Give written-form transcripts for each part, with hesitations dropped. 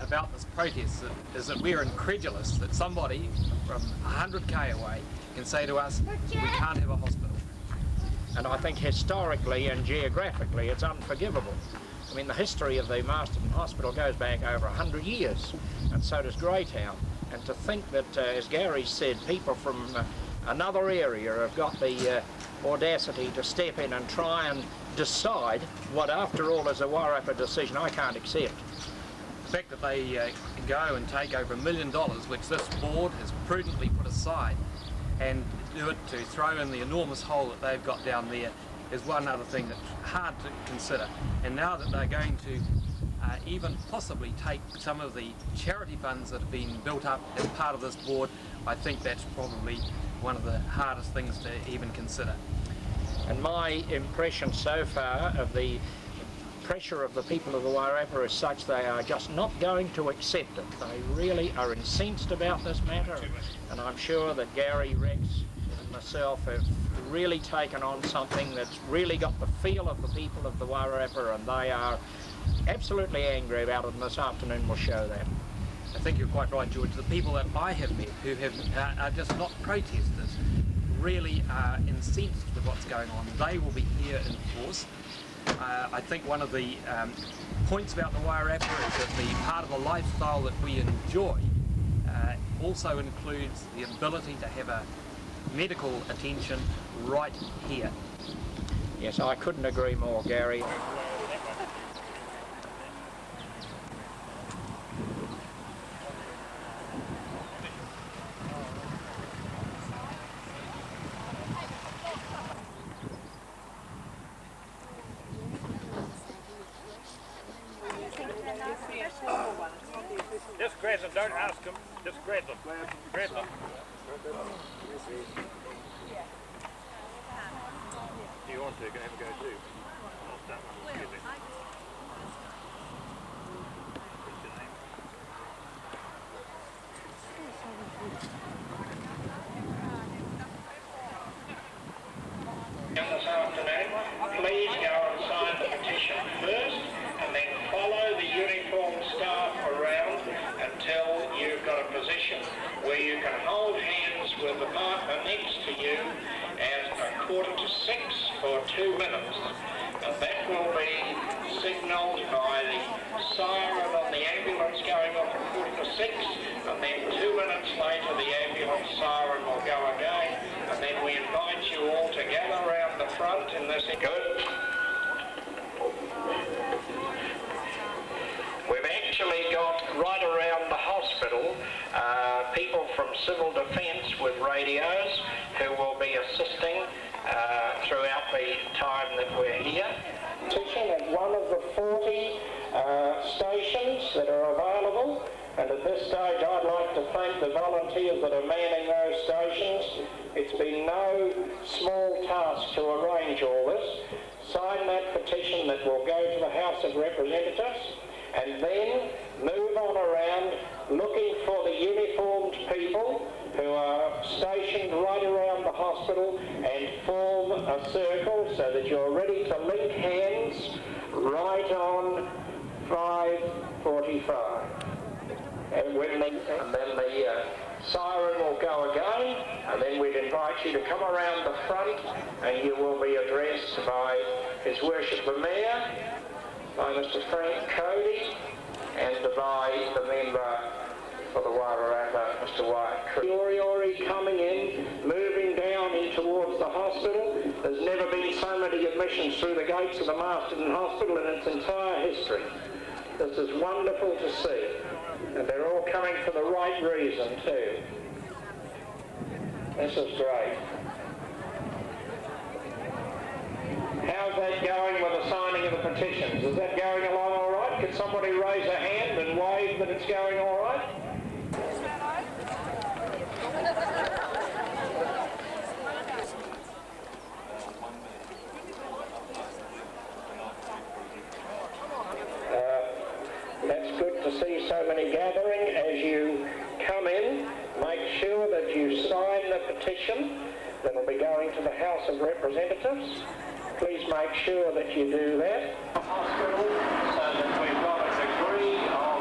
about this protest is that we're incredulous that somebody from 100k away can say to us, we can't have a hospital. And I think historically and geographically it's unforgivable. I mean, the history of the Masterton Hospital goes back over 100 years, and so does Greytown. And to think that, as Gary said, people from another area have got the audacity to step in and try and decide what, after all, is a Wairarapa decision, I can't accept. The fact that they go and take over $1 million, which this board has prudently put aside, and do it to throw in the enormous hole that they've got down there, is one other thing that's hard to consider. And now that they're going to even possibly take some of the charity funds that have been built up as part of this board, I think that's probably one of the hardest things to even consider. And my impression so far of the pressure of the people of the Wairarapa is such they are just not going to accept it. They really are incensed about this matter, and I'm sure that Gary, Rex and myself have really taken on something that's really got the feel of the people of the Wairarapa, and they are absolutely angry about it, and this afternoon will show that. I think you're quite right, George. The people that I have met who are just not protesters really are incensed with what's going on. They will be here in force. I think one of the points about the Wairarapa is that the part of the lifestyle that we enjoy also includes the ability to have a medical attention right here. Yes, I couldn't agree more, Gary. Just grab them, don't ask them, just grab them. Grab them. If you want to, you can have a go too. I'll start one. Excuse me. What's your name? This afternoon, please go and sign the petition first, and then follow the uniformed staff around until you've got a position where you can hold hands with the partner next to you at 5:45 for 2 minutes. And that will be signalled by the siren on the ambulance going off at 5:45, and then 2 minutes later the ambulance siren will go again, and then we invite you all to gather around the front in this. Good. We've actually got right around the hospital people from civil defence with radios who will be assisting throughout the time that we're here. At one of the 40 stations that are available, and at this stage I'd like to thank the volunteers that are manning those stations. It's been no small task to arrange all this. Sign that petition that will go to the House of Representatives, and then move on around looking for the uniformed people who are stationed right around the hospital, and form a circle so that you're ready to link hands right on 5:45. And then the siren will go again, and then we'd invite you to come around the front, and you will be addressed by His Worship the Mayor, by Mr. Frank Cody, and by the member for the Wairarapa, Mr. White. Ori coming in, moving down in towards the hospital. There's never been so many admissions through the gates of the Masterton Hospital in its entire history. This is wonderful to see, and they're all coming for the right reason too. This is great. How's that going with the signing of the petitions? Is that going along all right? Could somebody raise a hand and wave that it's going all right? That's good to see so many gathering. As you come in, make sure that you sign the petition that will be going to the House of Representatives. Please make sure that you do that. Hospital, so that we've got a degree of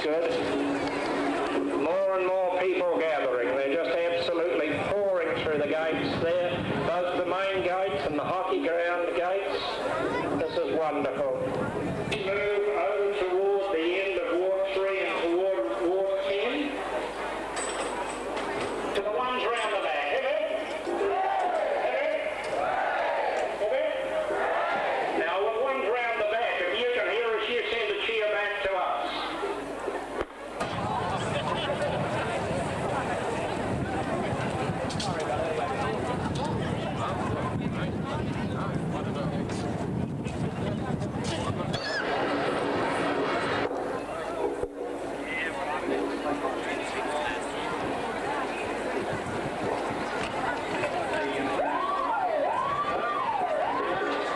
good. More and more people gathering. They're just absolutely pouring through the gates there, both the main gates and the hockey ground gates. This is wonderful. We move over toward the end of Ward 3 and toward Ward 10. To the ones round the back. Hip it? Hip it? Now, the ones round the back, if you can hear us, you send a cheer back to us.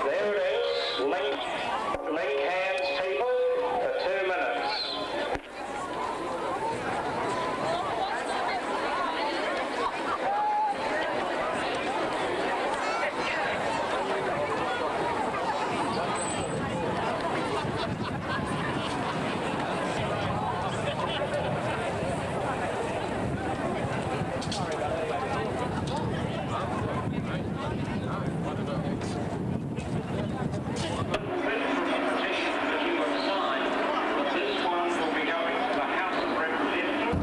There it is. Link hands, people, for 2 minutes. This one will be going to the House of Representatives.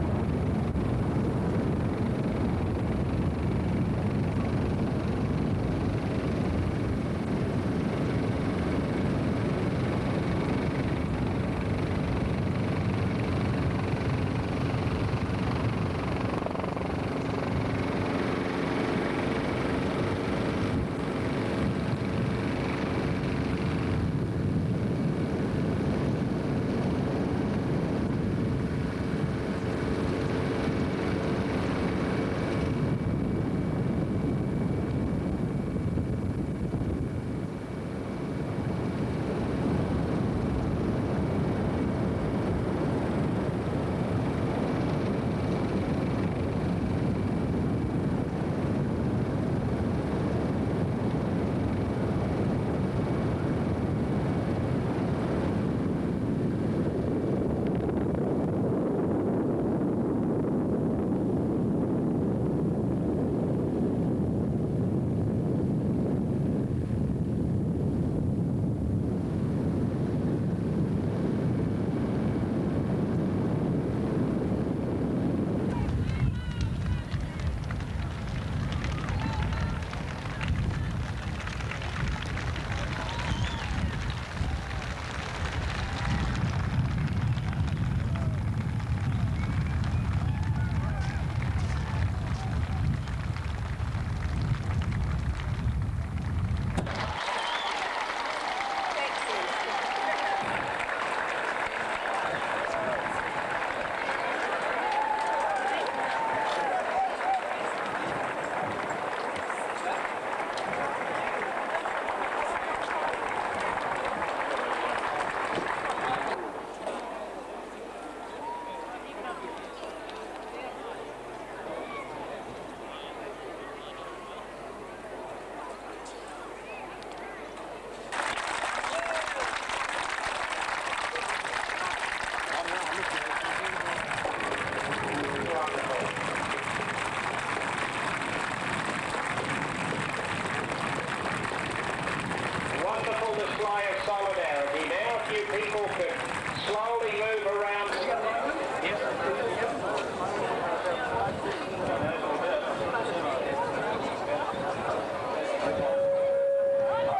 Wonderful display of solidarity. Now, if you people could slowly move around.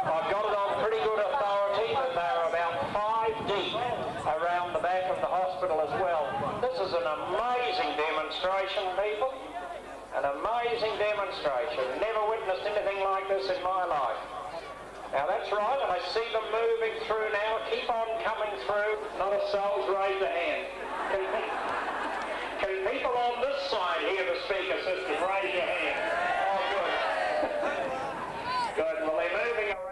I've got it on pretty good authority that they're about 5 deep around the back of the hospital as well. This is an amazing demonstration, people. An amazing demonstration. Never witnessed anything like this in my life. Now that's right, I see them moving through now. Keep on coming through. Not a soul's raised a hand. Can people on this side hear the speaker system? Raise your hand. Oh, good. Good. Well, they're moving around.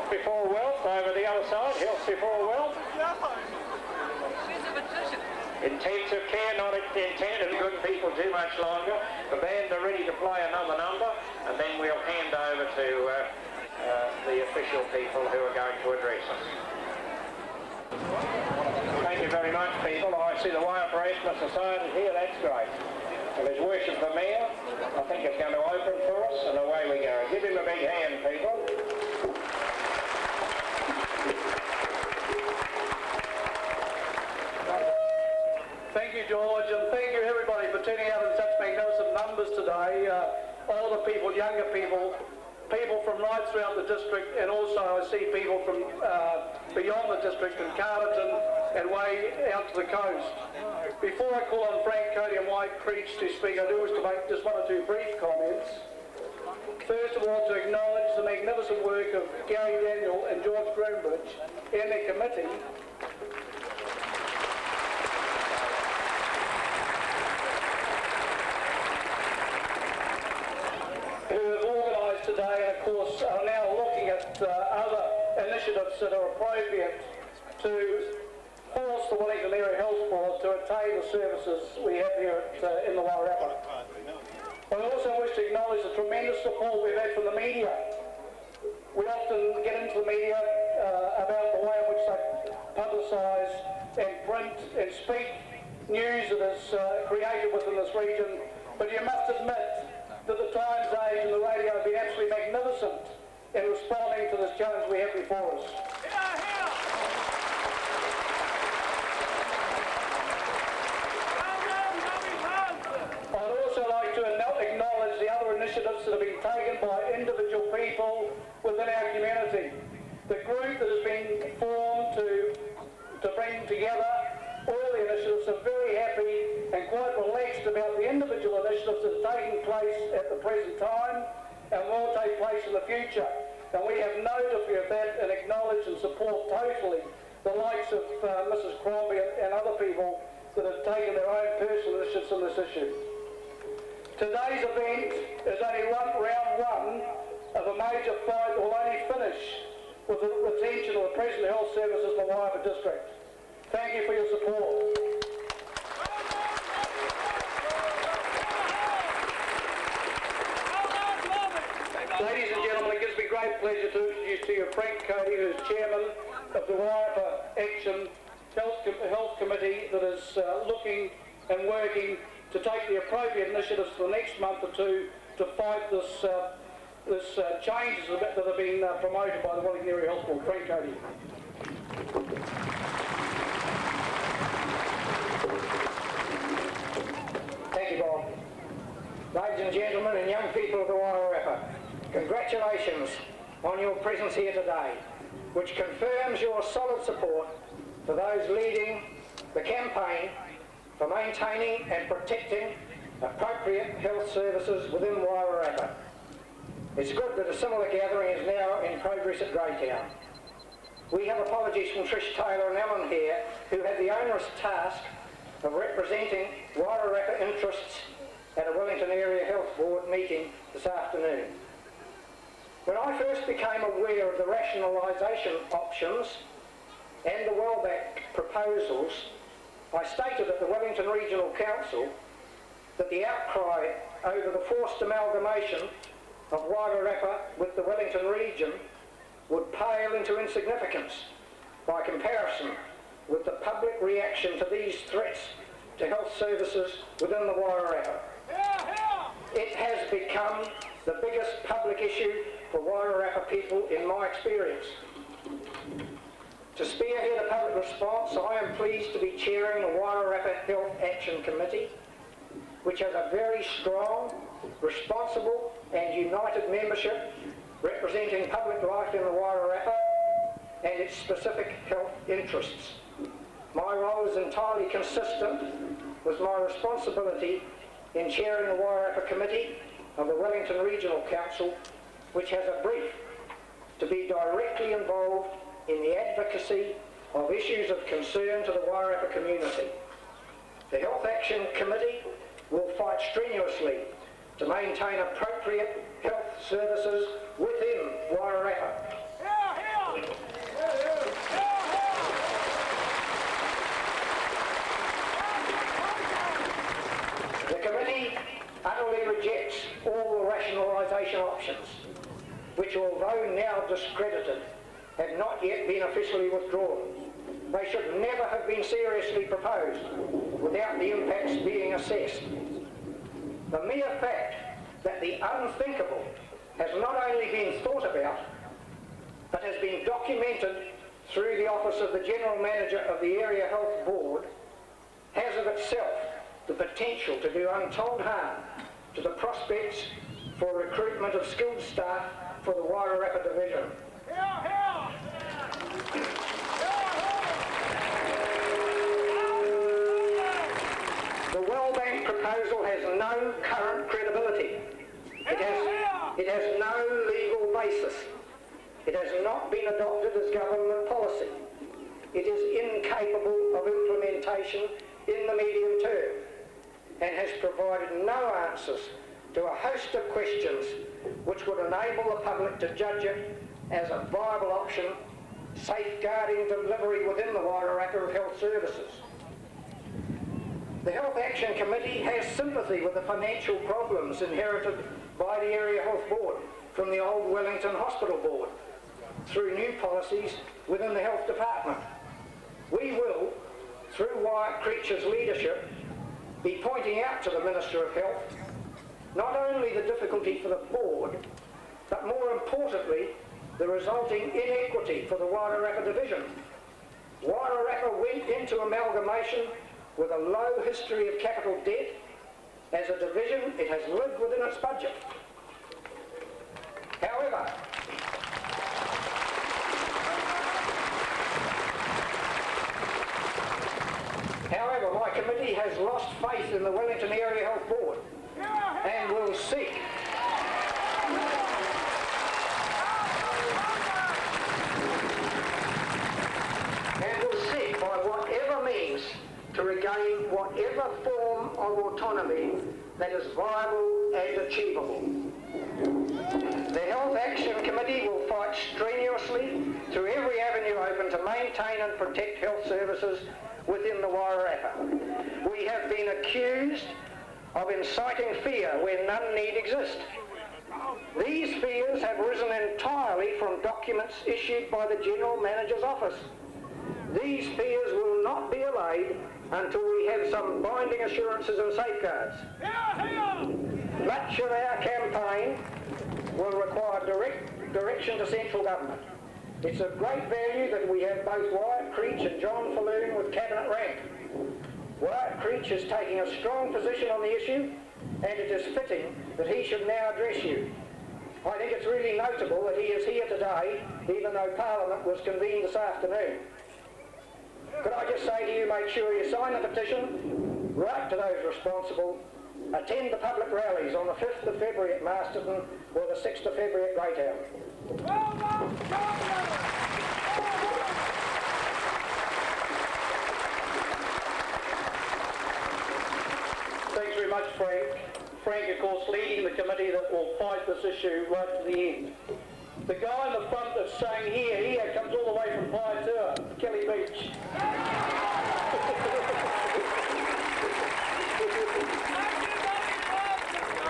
before wealth over the other side. Health before wealth. Intensive care, not intended to good people too much longer. The band are ready to play another number, and then we'll hand over to the official people who are going to address us. Thank you very much, people. I see the Wairarapa Society here. That's great. And his worship the Mayor, I think it's going to open for us, and away we go. Give him a big hand, people. Thank you, George, and thank you everybody for turning out in such magnificent numbers today. Older people, younger people, people from right throughout the district, and also I see people from beyond the district in Masterton and way out to the coast. Before I call on Frank Cody and White Creech to speak, I do wish to make just one or two brief comments. First of all, to acknowledge the magnificent work of Gary Daniel and George Groombridge and their committee who have organised today, and of course are now looking at other initiatives that are appropriate to force the Wellington Area Health Board to attain the services we have here in the Wairarapa. I also wish to acknowledge the tremendous support we've had from the media. We often get into the media about the way in which they publicise and print and speak news that is created within this region, but you must admit that the Times Age and the radio have been absolutely magnificent in responding to this challenge we have before us. I'd also like to acknowledge the other initiatives that have been taken by individual people within our community. The group that has been formed to bring together all the initiatives are very happy and quite relaxed about the individual initiatives that are taking place at the present time and will take place in the future. And we have no difficulty with that and acknowledge and support totally the likes of Mrs. Crombie and other people that have taken their own personal initiatives on this issue. Today's event is only round one of a major fight that will only finish with the retention of the present health services in the Wairarapa district. Thank you for your support. Ladies and gentlemen, it gives me great pleasure to introduce to you Frank Cody, who is chairman of the Wairarapa Action Health Committee that is looking and working to take the appropriate initiatives for the next month or two to fight this changes that have been promoted by the Wellington Area Health Board. Frank Cody. Thank you, Bob. Ladies and gentlemen and young people of the Wairarapa, congratulations on your presence here today, which confirms your solid support for those leading the campaign for maintaining and protecting appropriate health services within Wairarapa. It's good that a similar gathering is now in progress at Greytown. We have apologies from Trish Taylor and Alan here, who had the onerous task of representing Wairarapa interests at a Wellington Area Health Board meeting this afternoon. When I first became aware of the rationalisation options and the Wellback proposals, I stated at the Wellington Regional Council that the outcry over the forced amalgamation of Wairarapa with the Wellington region would pale into insignificance by comparison with the public reaction to these threats to health services within the Wairarapa. It has become the biggest public issue for Wairarapa people in my experience. To spearhead a public response, I am pleased to be chairing the Wairarapa Health Action Committee, which has a very strong, responsible and united membership representing public life in the Wairarapa and its specific health interests. My role is entirely consistent with my responsibility in chairing the Wairarapa Committee of the Wellington Regional Council, which has a brief to be directly involved in the advocacy of issues of concern to the Wairarapa community. The Health Action Committee will fight strenuously to maintain appropriate health services within Wairarapa. discredited have not yet been officially withdrawn. They should never have been seriously proposed without the impacts being assessed. The mere fact that the unthinkable has not only been thought about, but has been documented through the Office of the General Manager of the Area Health Board has of itself the potential to do untold harm to the prospects for recruitment of skilled staff for the Wairarapa Division. The Wellbank proposal has no current credibility. It has no legal basis. It has not been adopted as government policy. It is incapable of implementation in the medium term and has provided no answers to a host of questions which would enable the public to judge it as a viable option, safeguarding delivery within the Wairarapa of health services. The Health Action Committee has sympathy with the financial problems inherited by the Area Health Board from the old Wellington Hospital Board through new policies within the Health Department. We will, through Wyatt Creech's leadership, be pointing out to the Minister of Health not only the difficulty for the board, but more importantly, the resulting inequity for the Wairarapa Division. Wairarapa went into amalgamation with a low history of capital debt. As a division, it has lived within its budget. However, my committee has lost faith in the Wellington Area Health Board and will seek by whatever means to regain whatever form of autonomy that is viable and achievable. The Health Action Committee will fight strenuously through every avenue open to maintain and protect health services within the Wairarapa. We have been accused of inciting fear where none need exist. These fears have risen entirely from documents issued by the General Manager's office. These fears will not be allayed until we have some binding assurances and safeguards. Much of our campaign will require direction to central government. It's of great value that we have both Wyatt Creech and John Falloon with cabinet rank. Wyatt Creech is taking a strong position on the issue, and it is fitting that he should now address you. I think it's really notable that he is here today, even though Parliament was convened this afternoon. Could I just say to you, make sure you sign the petition, write to those responsible, attend the public rallies on the 5th of February at Masterton or the 6th of February at Greytown. Thanks very much, Frank. Frank, of course, leading the committee that will fight this issue right to the end. The guy in the front that's saying here comes all the way from Waiatua, Kelly Beach.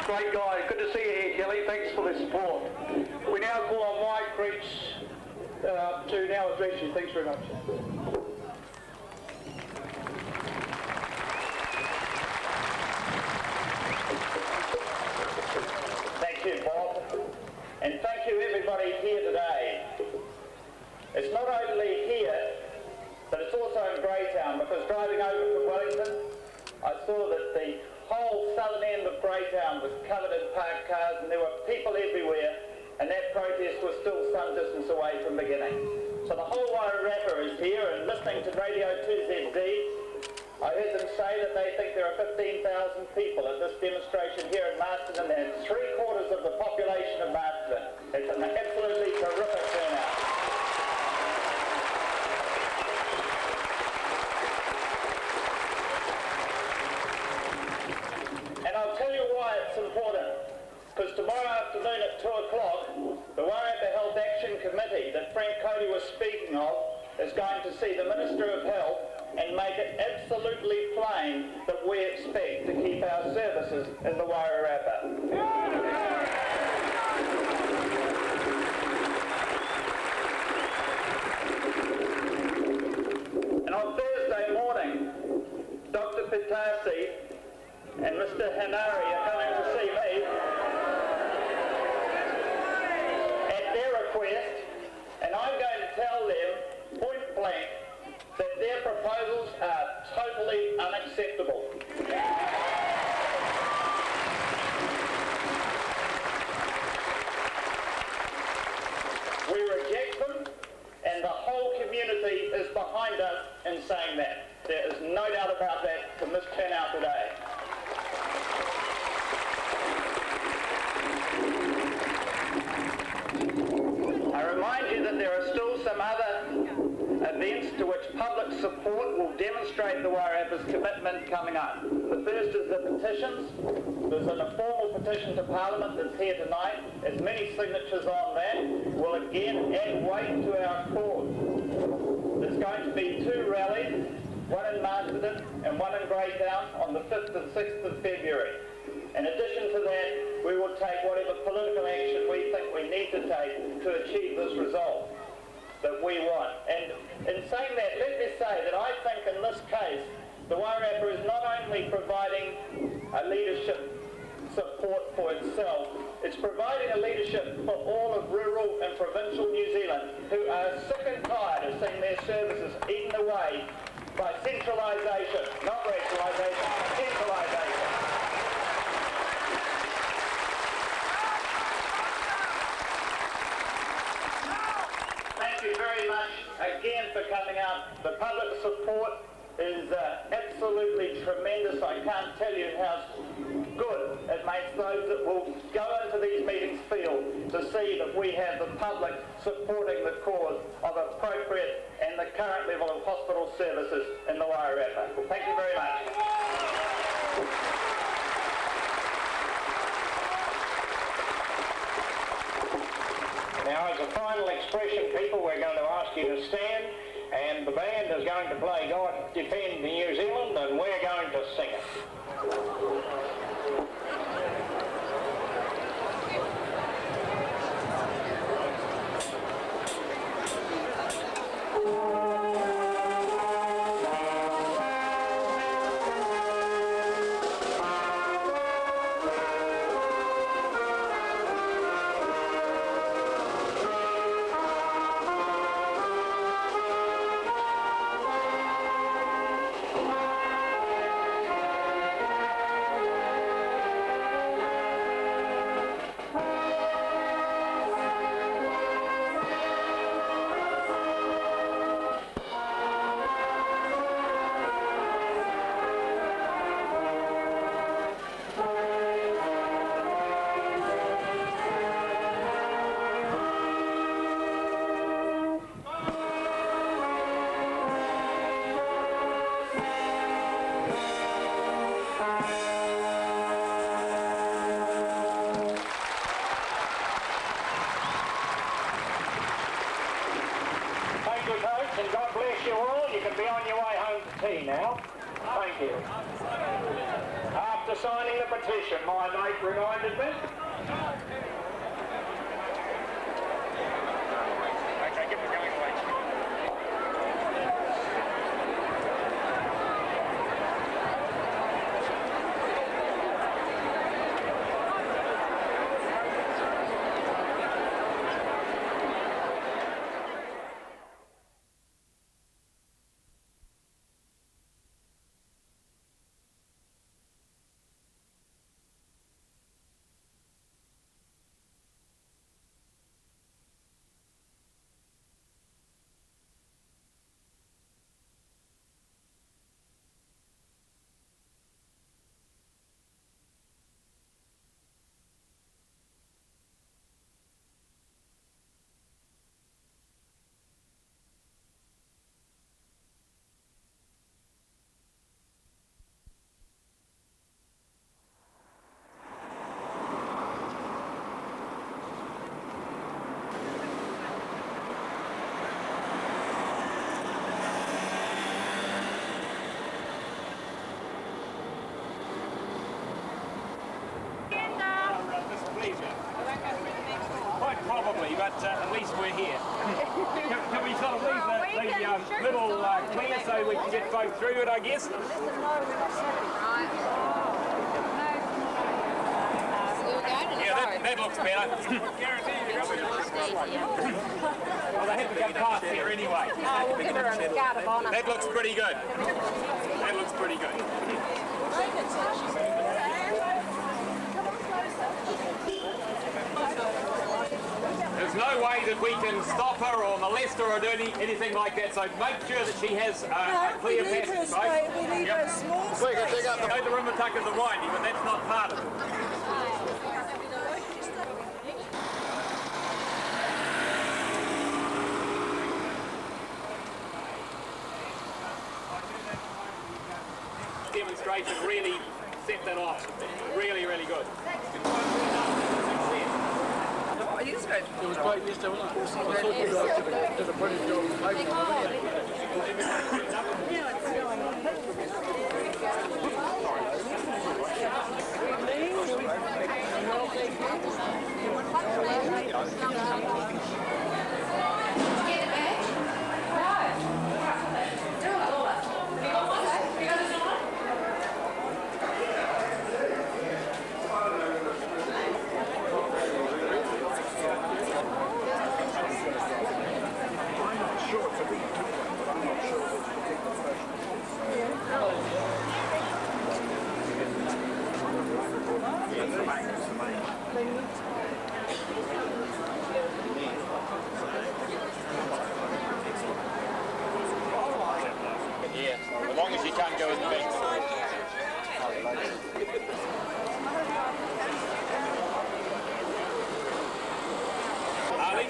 Great guy. Good to see you here, Kelly. Thanks for the support. We now call on Wyatt Creech to now address you. Thanks very much. Thank you, Bob. And thank you everybody here today. It's not only here, but it's also in Greytown, because driving over from Wellington, I saw that the whole southern end of Greytown was covered in parked cars and there were people everywhere, and that protest was still some distance away from beginning. So the whole Wairarapa is here, and listening to Radio 2ZZ, I heard them say that they think there are 15,000 people at this demonstration here in Masterton, and 3/4 of the population of Masterton. It's an absolutely terrific turnout. And I'll tell you why it's important. Because tomorrow afternoon at 2 o'clock, the Wairarapa Health Action Committee that Frank Cody was speaking of is going to see the Minister of Health and make it absolutely plain that we expect to keep our services in the Wairarapa. and Mr. Hanari are coming to see me at their request, and I'm going to tell them point blank that their proposals are totally unacceptable. We reject them, and the whole community is behind us in saying that. There is no doubt about that from this turnout today. I remind you that there are still some other events to which public support will demonstrate the Wairarapa's commitment coming up. The first is the petitions. There's an informal petition to Parliament that's here tonight. As many signatures on that will again add weight to our cause. There's going to be 2 rallies, one in Masterton and one in Greytown on the 5th and 6th of February. In addition to that, we will take whatever political action we think we need to take to achieve this result that we want. And in saying that, let me say that I think in this case, the Wairarapa is not only providing a leadership support for itself, it's providing a leadership for all of rural and provincial New Zealand who are sick and tired of seeing their services eaten away by centralisation, not rationalisation, centralisation. Thank you very much again for coming out. The public support is absolutely tremendous. I can't tell you how good it makes those that will go into these meetings feel to see that we have the public supporting the cause of appropriate and the current level of hospital services in the Wairarapa. Thank you very much. Now, as a final expression, people, we're going to ask you to stand, and the band is going to play God Defend New Zealand, and we're going to sing it. And God bless you all. You can be on your way home to tea now. Thank you. After signing the petition, my mate reminded me. Okay, give them going away. Quite probably, but at least we're here. Can we sort of leave the middle clear so we can get folk through it, I guess? That looks better. Well, they have to go past here anyway. We'll give her a guard of honour. That looks pretty good. That looks pretty good. There's no way that we can stop her or molest her or do anything like that, so make sure that she has a clear passage, right? We need a small space. I know the Rimatuckers are windy, but that's not part of it. Demonstration really set that off. Really, really good. It was great yesterday, wasn't it? I thought you guys did a brilliant job of making Yeah, as long as you can't go in the bank. Ali?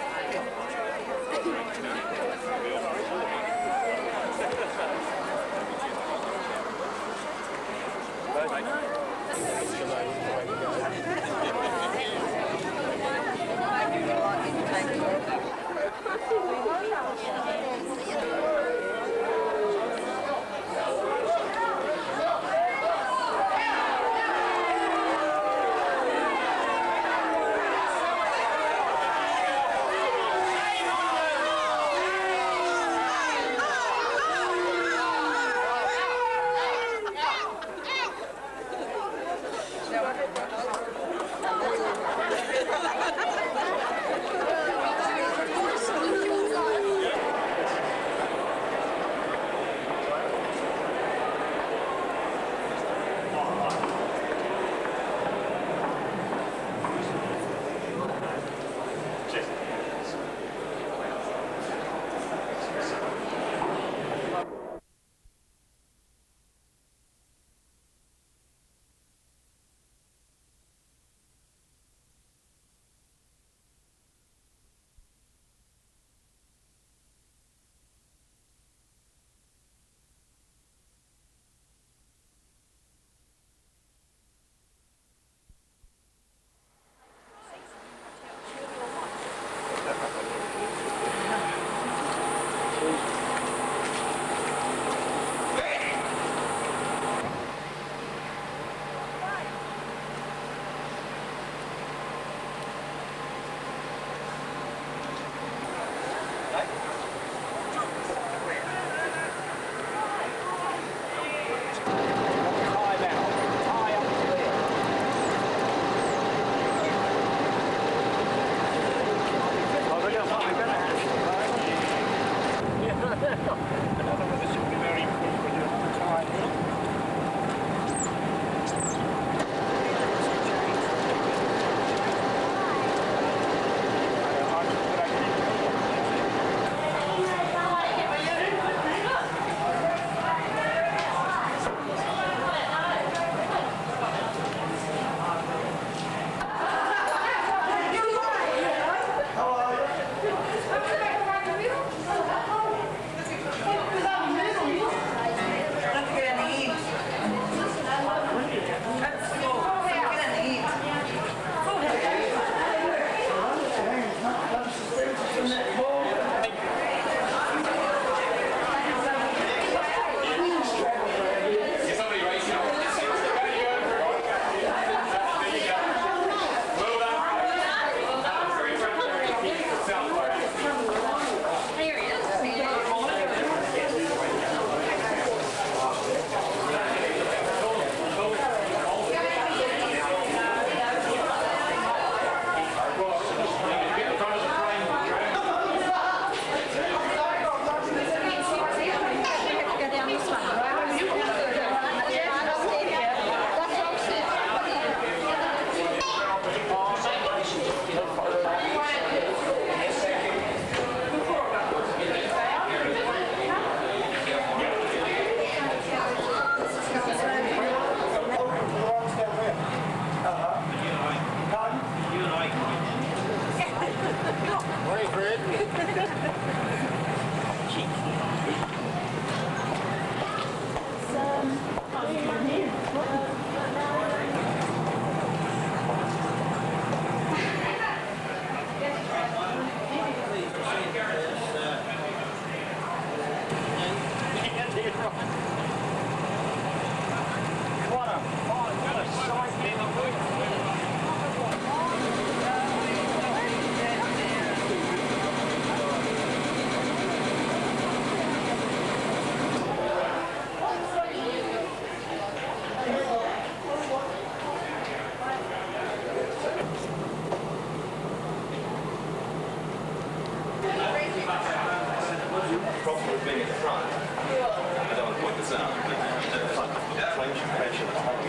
problem with being at the front. I don't want to point this out, but the flames should crash at the front.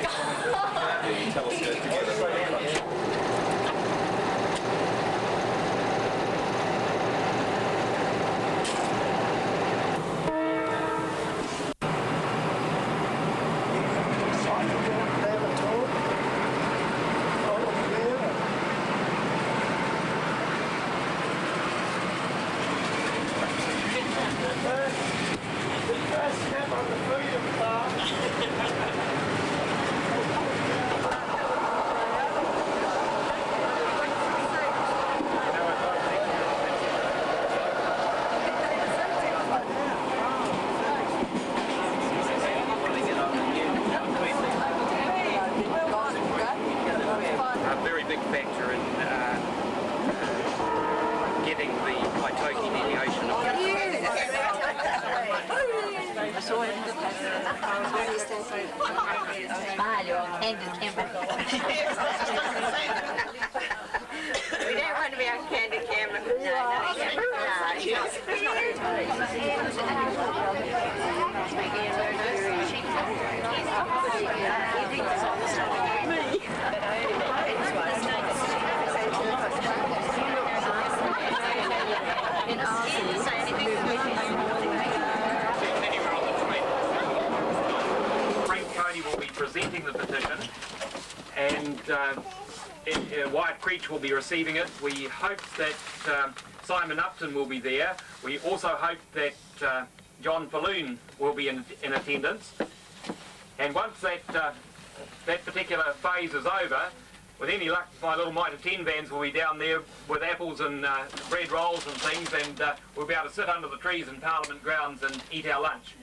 You telescope together. We don't want to be on candid camera. Presenting the petition, and Wyatt Creech will be receiving it. We hope that Simon Upton will be there. We also hope that John Falloon will be in attendance. And once that particular phase is over, with any luck, my little Mitre 10 vans will be down there with apples and bread rolls and things, and we'll be able to sit under the trees in Parliament grounds and eat our lunch.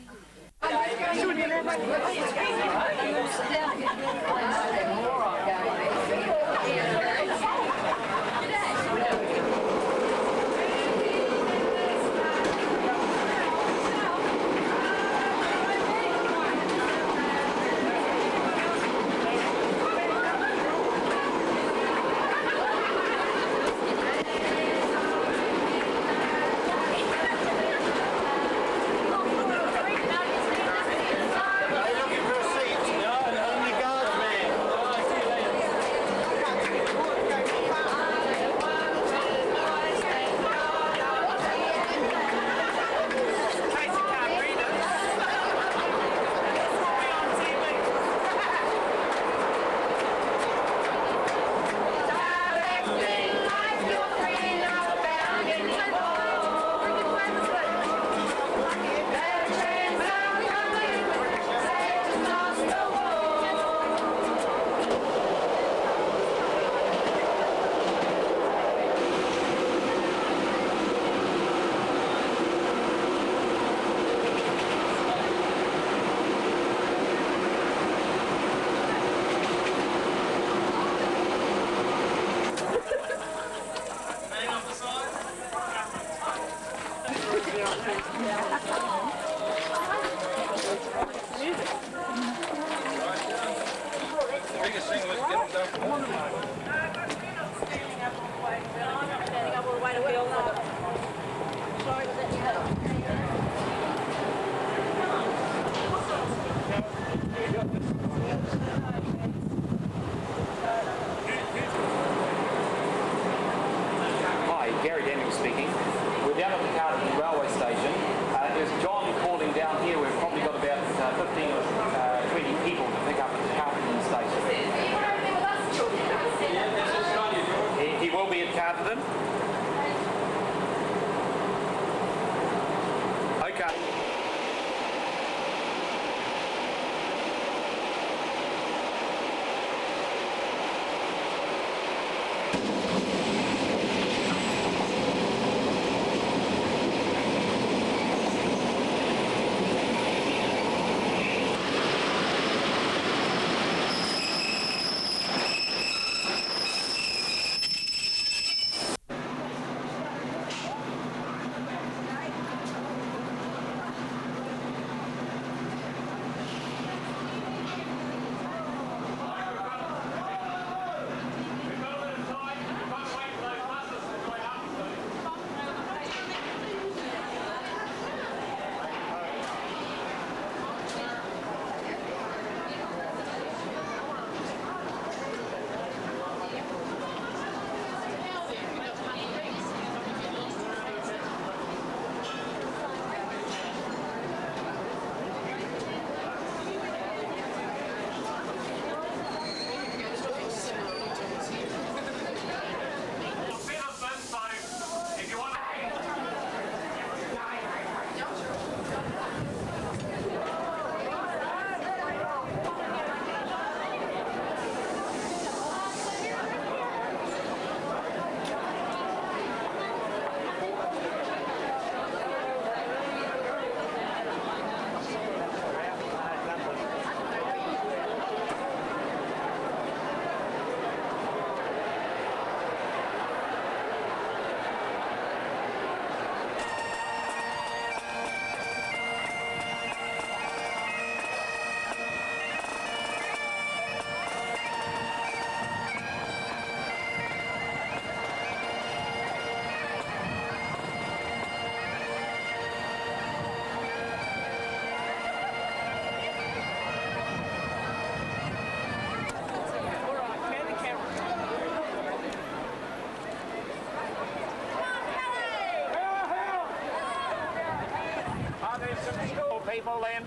people then?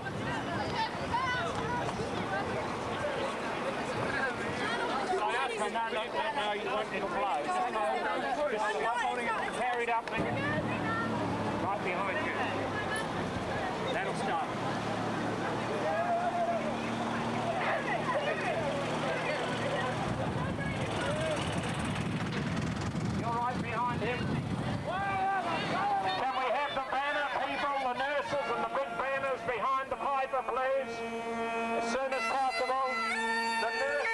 No, it'll blow. Just holding it carried up right behind you. That'll stop. You're right behind him. Can we have the banner people, the nurses and the big banners behind the piper, please? As soon as possible. The nurses.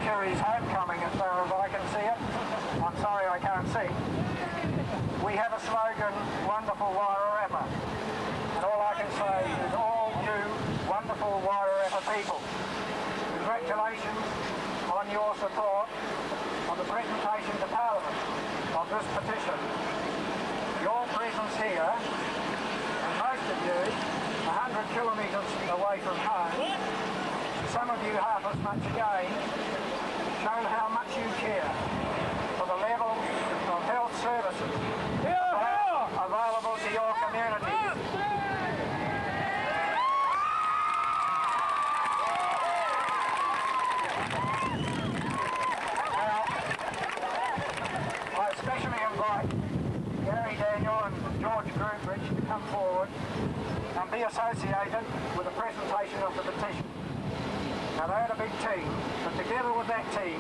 Kerry's homecoming as far as I can see it. I'm sorry I can't see. We have a slogan, wonderful Wairarapa. And all I can say is all you wonderful Wairarapa people, congratulations on your support on the presentation to Parliament of this petition. Your presence here, and most of you 100 kilometres away from home, some of you half as much again, show how much you care for the level of health services available to your community. Now, I especially invite Gary Daniel and George Groombridge to come forward and be associated with the presentation of the petition. Now they had a big team, but together with that team,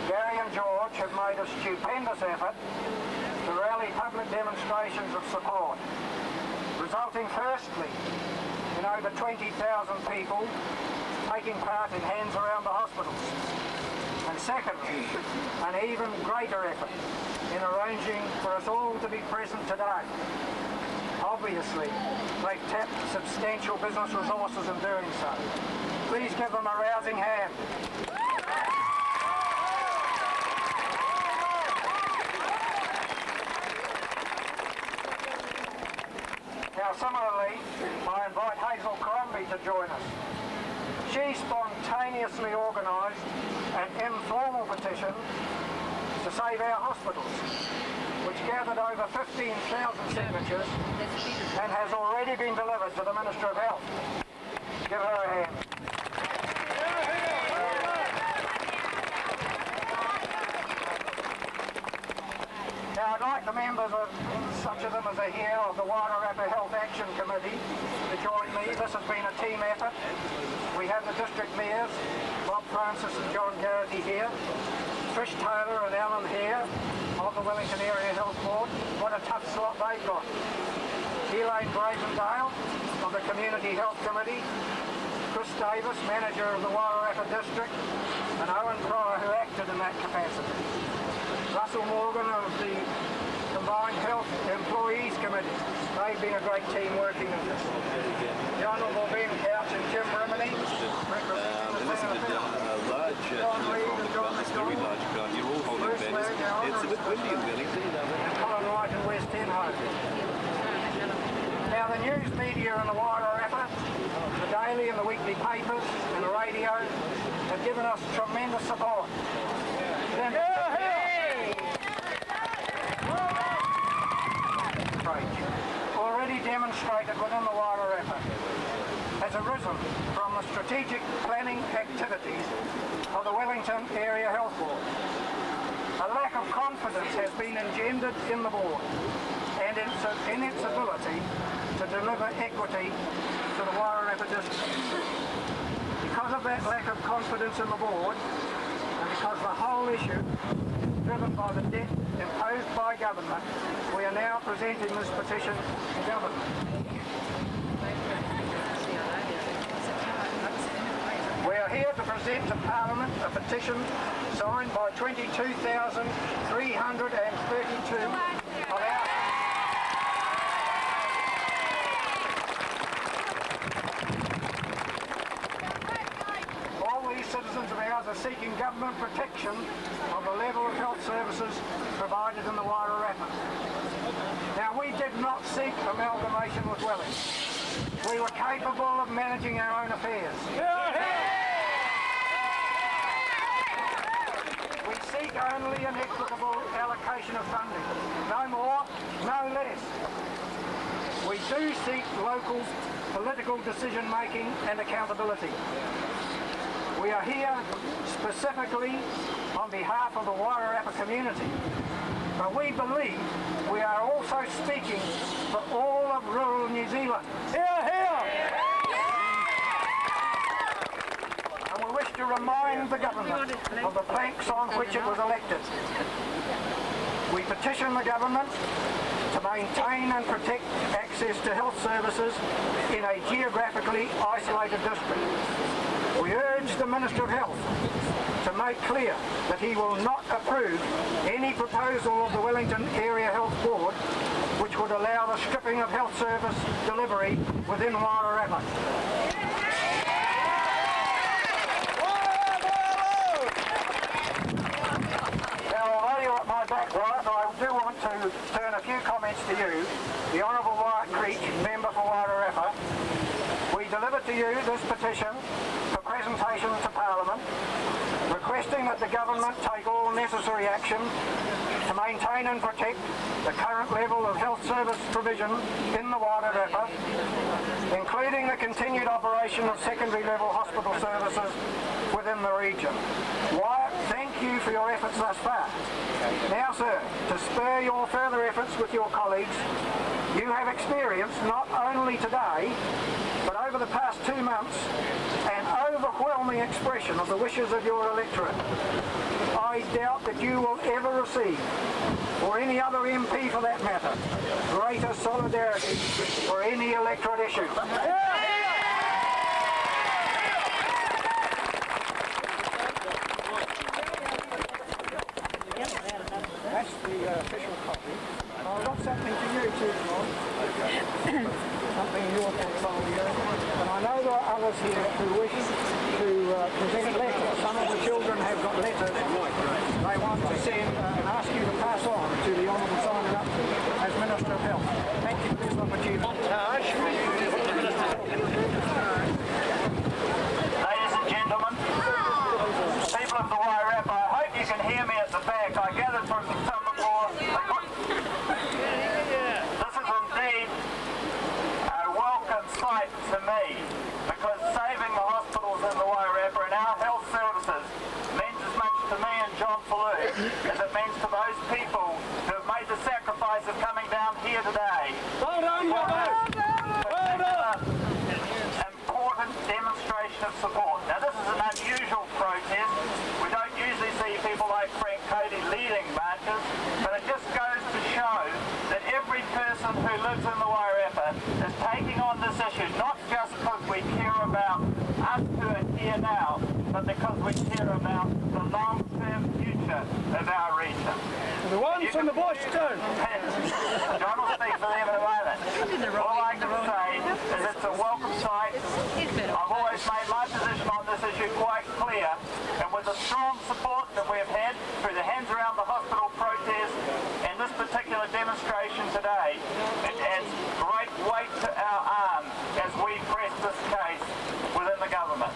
Gary and George have made a stupendous effort to rally public demonstrations of support, resulting firstly in over 20,000 people taking part in Hands Around the Hospitals, and secondly, an even greater effort in arranging for us all to be present today. Obviously, they've tapped substantial business resources in doing so. Please give them a rousing hand. Now similarly, I invite Hazel Crombie to join us. She spontaneously organised an informal petition to save our hospitals, which gathered over 15,000 signatures and has already been delivered to the Minister of Health. Give her a hand. Now I'd like the members of, such of them as are here, of the Wairarapa Health Action Committee to join me. This has been a team effort. We have the district mayors, Bob Francis and John Garrity here, Trish Taylor and Alan here of the Wellington Area Health Board. What a tough slot they've got. Elaine Brazendale of the Community Health Committee, Chris Davis, manager of the Wairarapa district, and Owen Pryor, who acted in that capacity. Russell Morgan of the Combined Health Employees Committee. They've been a great team working in this. The Honourable Ben Couch and Jim Rimini, representing the town of John Reed and John McDonald, Bruce Lang, it's a bit windy in Wellington, and Colin Wright and West Tenho. Now the news media in the Wairarapa, the daily and the weekly papers and the radio have given us tremendous support. Already demonstrated within the Wairarapa has arisen from the strategic planning activities of the Wellington Area Health Board. A lack of confidence has been engendered in the board and in its ability to deliver equity to the Wairarapa district. Because of that lack of confidence in the board, and because the whole issue driven by the debt imposed by government, we are now presenting this petition to government. We are here to present to Parliament a petition signed by 22,332 of our... Citizens of ours are seeking government protection of the level of health services provided in the Wairarapa. Now, we did not seek amalgamation with Wellington. We were capable of managing our own affairs. We seek only an equitable allocation of funding. No more, no less. We do seek local political decision-making and accountability. We are here specifically on behalf of the Wairarapa community, but we believe we are also speaking for all of rural New Zealand. Hear, hear! And we wish to remind the government of the planks on which it was elected. We petition the government to maintain and protect access to health services in a geographically isolated district. We urge the Minister of Health to make clear that he will not approve any proposal of the Wellington Area Health Board which would allow the stripping of health service delivery within Wairarapa. Now, although you're at my back right, I do want to turn a few comments to you, the Honourable Wyatt Creech, member for Wairarapa. We deliver to you this petition for presentation to Parliament, requesting that the government take all necessary action to maintain and protect the current level of health service provision in the Wairarapa, including the continued operation of secondary level hospital services within the region. Wyatt, thank you for your efforts thus far. Now, sir, to spur your further efforts with your colleagues, you have experienced not only today, but over the past 2 months, an overwhelming expression of the wishes of your electorate. I doubt that you will ever receive, or any other MP for that matter, greater solidarity for any electorate issue. That's the official copy. I've got something to you too, John. Something in your portfolio. And I know there are others here who wish to present letters. Some of the children have got letters they want to send and ask you to pass on to the Honourable Simon Upton as Minister of Health. Thank you for this opportunity. Ladies and gentlemen, people of the Wairarapa, I hope you can hear me at the back. I gathered from some applause. This is indeed a welcome sight to me, because saving the hospitals in the Wairarapa and our health services means as much to me and John Fallu as it means to those people who have made the sacrifice of coming down here today. Well done, important demonstration of support. Now, this is an unusual protest. We don't usually see people like Frank Cody leading marches, but it just goes to show that every person who lives in the Wairarapa is taking on this issue, not just because we care about who are here now, but because we care about the long-term future of our region. The ones from the bush too. John will speak for them in a moment. All I can say is it's a welcome sight. I've always made my position on this issue quite clear, and with the strong support that we've had through the Hands Around the Hospital protest and this particular demonstration today, it adds great weight to our arm as we press this case within the government.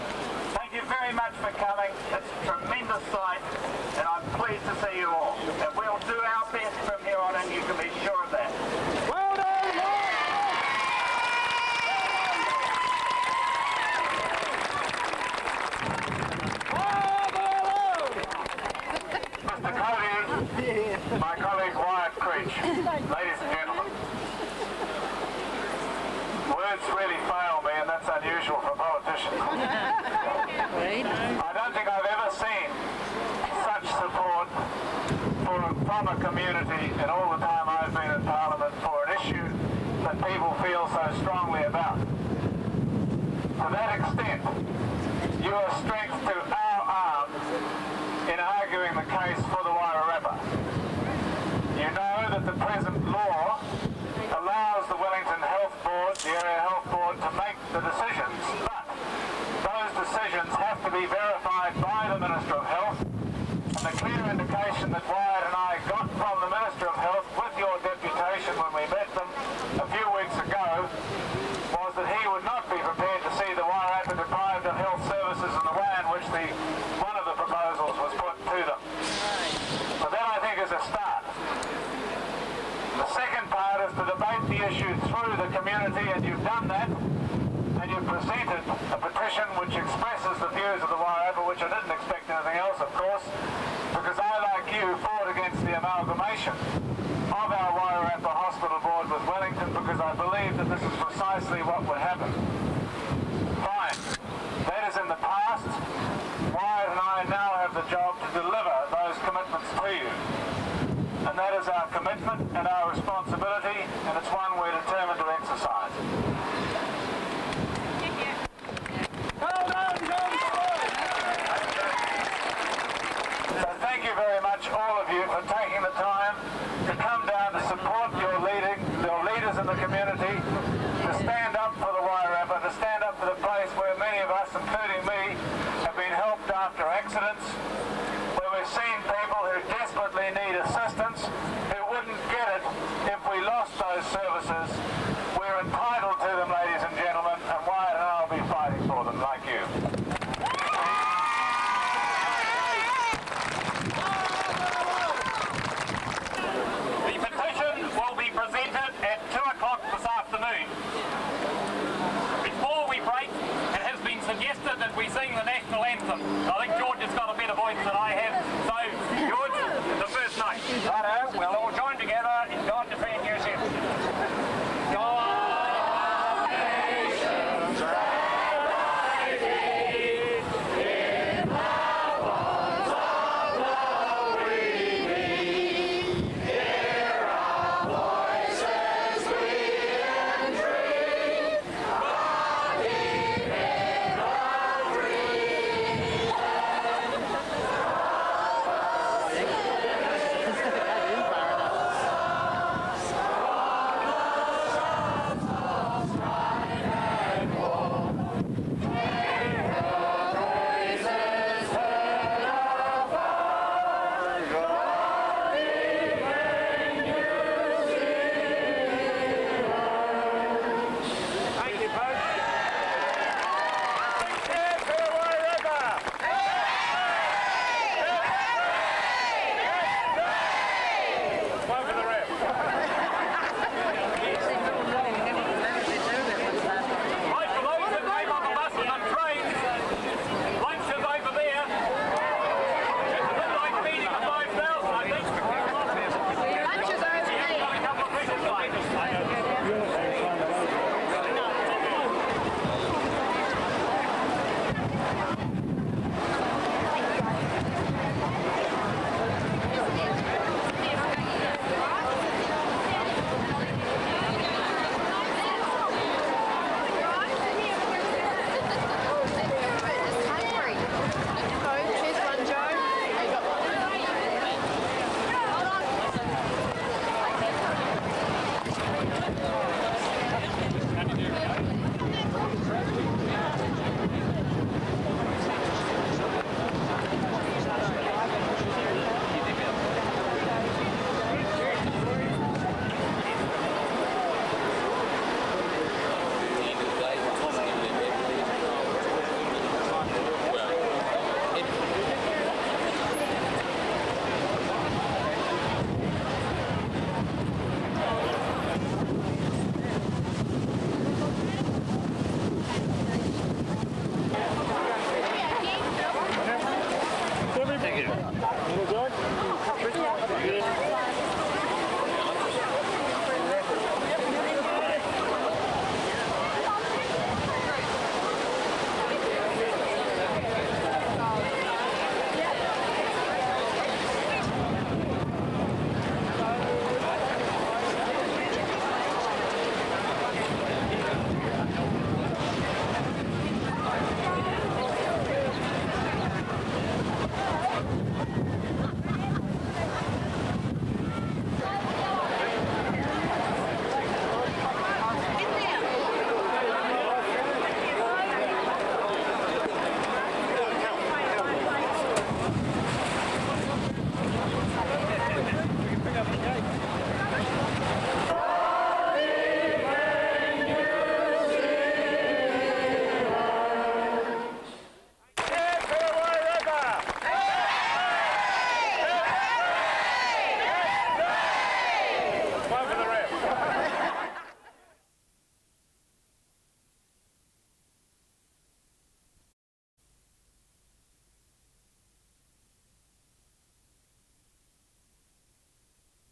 Thank you very much for coming. It's a tremendous sight, and I'm pleased to see you all. And we'll do our best from here on, and you can be sure of that. Well done, Mr. Cody, my colleague Wyatt Creech, ladies and gentlemen, words really fail me, and that's unusual for politicians. I don't think I've ever seen such support from a community in all the time I've been in Parliament for an issue that people feel so strongly about. To that extent, you are strength to our arm in arguing the case for the Wairarapa. You know that the present law allows the Wellington Health Board, the Area Health Board, to make the decisions, but those decisions have to be verified by the Minister of Health, and the clear indication that Wyatt and I got from the Minister of Health with your deputation when we met them a few weeks ago was that he would not be prepared to see the Wairarapa deprived of health services in the way in which one of the proposals was put to them. So that, I think, is a start. The second part is to debate the issue through the community, and you've done that, and you've presented a petition which expresses the views of the Wairarapa, which I didn't expect anything else, of course, because I, like you, fought against the amalgamation of our Wairarapa Hospital Board with Wellington, because I believe that this is precisely what would happen. Fine. That is in the past. Wyatt and I now have the job to deliver those commitments to you. And that is our commitment and our responsibility, and it's one we're determined to exercise. well done, John. So thank you very much, all of you, for taking the time to come down to support your leaders in the community, to stand up for the Wairarapa, to stand up for the place where many of us, including me, have been helped after accidents, where we've seen people who desperately need assistance, who wouldn't get it if we lost those services. We're entitled to them, ladies and gentlemen, and Wyatt and I will be fighting for them, like you. The petition will be presented at 2 o'clock this afternoon. Before we break, it has been suggested that we sing the national anthem. I think George has got a better voice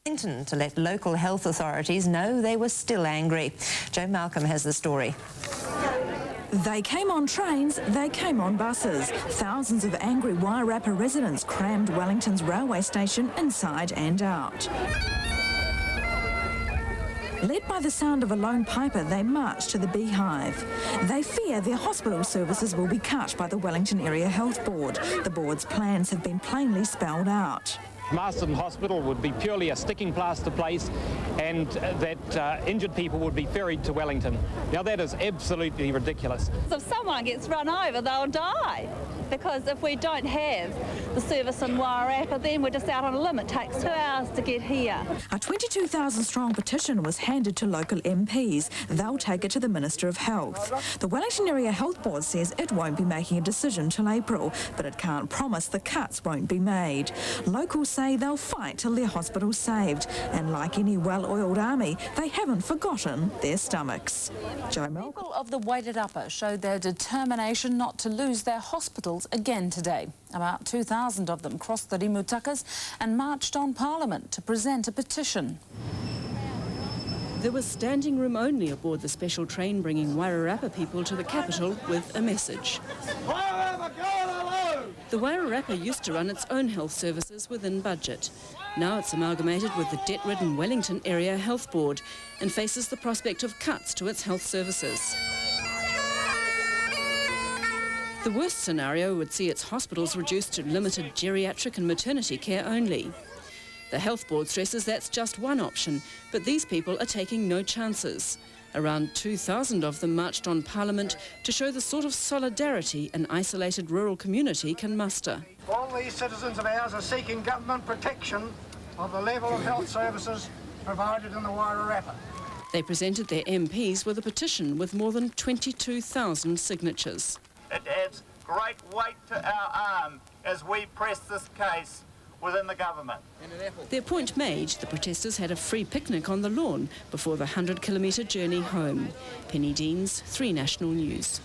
Wellington to let local health authorities know they were still angry. Jo Malcolm has the story. They came on trains, they came on buses. Thousands of angry Wairarapa residents crammed Wellington's railway station inside and out. Led by the sound of a lone piper, they march to the Beehive. They fear their hospital services will be cut by the Wellington Area Health Board. The board's plans have been plainly spelled out. Masterton Hospital would be purely a sticking plaster place, and that injured people would be ferried to Wellington. Now that is absolutely ridiculous. If someone gets run over, they'll die. Because if we don't have the service in Wairarapa, then we're just out on a limb. It takes 2 hours to get here. A 22,000-strong petition was handed to local MPs. They'll take it to the Minister of Health. The Wellington Area Health Board says it won't be making a decision till April, but it can't promise the cuts won't be made. Locals say they'll fight till their hospital's saved, and like any well-oiled army, they haven't forgotten their stomachs. Jo Malcolm. People of the Wairarapa showed their determination not to lose their hospitals again today. About 2,000 of them crossed the rimutakas and marched on Parliament to present a petition. There was standing room only aboard the special train bringing Wairarapa people to the capital with a message. The Wairarapa used to run its own health services within budget. Now it's amalgamated with the debt-ridden Wellington Area Health Board and faces the prospect of cuts to its health services. The worst scenario would see its hospitals reduced to limited geriatric and maternity care only. The Health Board stresses that's just one option, but these people are taking no chances. Around 2,000 of them marched on Parliament to show the sort of solidarity an isolated rural community can muster. All these citizens of ours are seeking government protection of the level of health services provided in the Wairarapa. They presented their MPs with a petition with more than 22,000 signatures. It adds great weight to our arm as we press this case within the government. Their point made, the protesters had a free picnic on the lawn before the 100-kilometre journey home. Penny Deans, 3 National News.